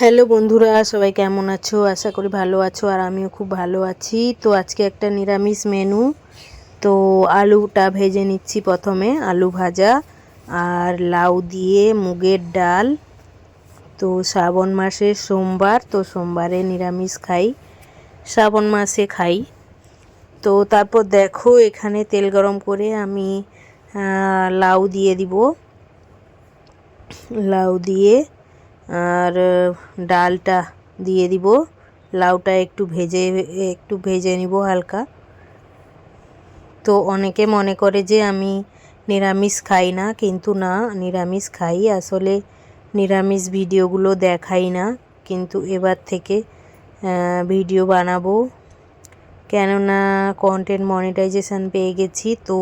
Hello বন্ধুরা, সবাই কেমন আছো? আশা করি ভালো আছো, আর আমিও খুব ভালো আছি। তো আজকে একটা নিরামিষ মেনু। তো আলুটা ভেজে নিচ্ছি প্রথমে, আলু ভাজা আর লাউ দিয়ে মুগের ডাল। তো শ্রাবণ মাসের সোমবার, তো সোমবারে নিরামিষ খাই, শ্রাবণ মাসে খাই। তো তারপর দেখো এখানে তেল গরম করে আমি লাউ দিয়ে দিব, লাউ দিয়ে আর ডালটা দিয়ে দিব। লাউটা একটু ভেজে নিব হালকা। তো অনেকে মনে করে যে আমি নিরামিষ খাই না, কিন্তু না, নিরামিষ খাই। আসলে নিরামিষ ভিডিওগুলো দেখাই না, কিন্তু এবার থেকে ভিডিও বানাবো, কেননা কন্টেন্ট মনিটাইজেশন পেয়ে গেছি। তো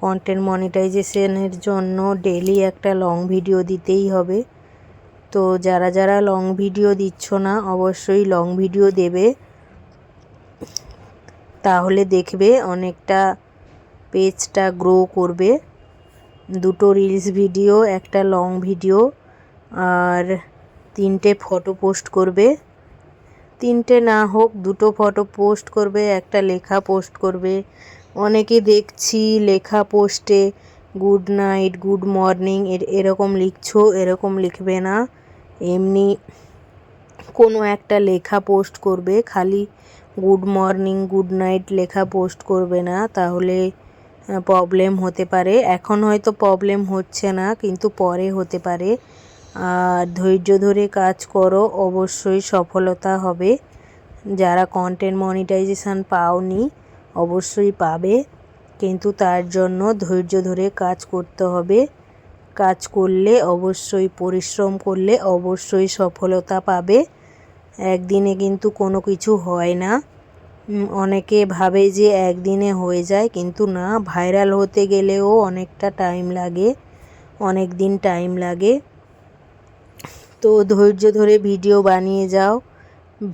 কন্টেন্ট মনিটাইজেশনের জন্য ডেইলি একটা লং ভিডিও দিতেই হবে। তো যারা যারা লং ভিডিও দিচ্ছ না, অবশ্যই লং ভিডিও দেবে, তাহলে দেখবে অনেকটা পেজটা গ্রো করবে। দুটো রিলস ভিডিও, একটা লং ভিডিও, আর 3টে ফটো পোস্ট করবে। 3টে না হোক, 2টো ফটো পোস্ট করবে, একটা লেখা পোস্ট করবে। অনেকে দেখছি লেখা পোস্টে গুড নাইট, গুড মর্নিং এরকম লিখছো, এরকম লিখবে না। এমনি কোনো একটা লেখা পোস্ট করবে, খালি গুড মর্নিং গুড নাইট লেখা পোস্ট করবে না, তাহলে প্রবলেম হতে পারে। এখন হয়তো প্রবলেম হচ্ছে না, কিন্তু পরে হতে পারে। আর ধৈর্য ধরে কাজ করো, অবশ্যই সফলতা হবে। যারা কন্টেন্ট মনিটাইজেশন পাওনি, অবশ্যই পাবে, কিন্তু তার জন্য ধৈর্য ধরে কাজ করতে হবে। কাজ করলে অবশ্যই, পরিশ্রম করলে অবশ্যই সফলতা পাবে। একদিনে কিন্তু কোনো কিছু হয় না। অনেকে ভাবে যে একদিনে হয়ে যায়, কিন্তু না, ভাইরাল হতে গেলেও অনেকটা টাইম লাগে, অনেক দিন টাইম লাগে। তো ধৈর্য ধরে ভিডিও বানিয়ে যাও।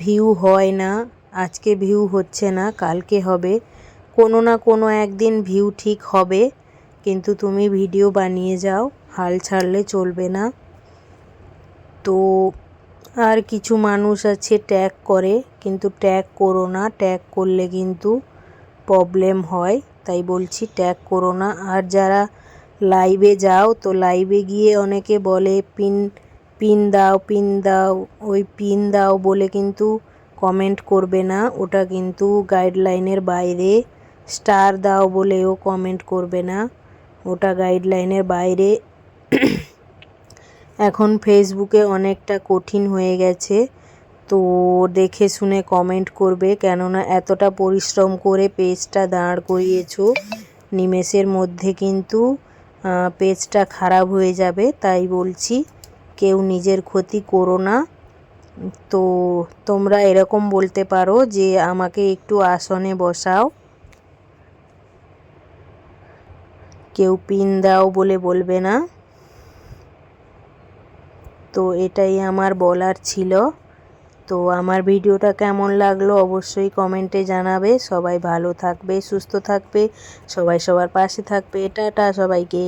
ভিউ হয় না, আজকে ভিউ হচ্ছে না, কালকে হবে, কোনো না কোনো একদিন ভিউ ঠিক হবে। কিন্তু তুমি ভিডিও বানিয়ে যাও, হাল ছাড়লে চলবে না। তো আর কিছু মানুষ আছে ট্যাগ করে, কিন্তু ট্যাগ করো না, ট্যাগ করলে কিন্তু প্রবলেম হয়, তাই বলছি ট্যাগ করো না। আর যারা লাইভে যাও, তো লাইভে গিয়ে অনেকে বলে পিন পিন দাও, পিন দাও, ওই পিন দাও বলে কিন্তু কমেন্ট করবে না, ওটা কিন্তু গাইডলাইনের বাইরে। স্টার দাও বলেও কমেন্ট করবে না, ওটা গাইডলাইনের বাইরে। এখন ফেসবুকে অনেকটা কঠিন হয়ে গেছে, তো দেখে শুনে কমেন্ট করবে, কেননা এতটা পরিশ্রম করে পেজটা দাঁড় করিয়েছো, নিমেষের মধ্যে কিন্তু পেজটা খারাপ হয়ে যাবে। তাই বলছি, কেউ নিজের ক্ষতি করো না। তো তোমরা এরকম বলতে পারো যে আমাকে একটু আসনে বসাও, কেউ পিন দাও বলে বলবে না। তো এটাই আমার বলার ছিল। তো আমার ভিডিওটা কেমন লাগলো অবশ্যই কমেন্টে জানাবে। সবাই ভালো থাকবে, সুস্থ থাকবে, সবাই সবার পাশে থাকবে। টাটা সবাইকে।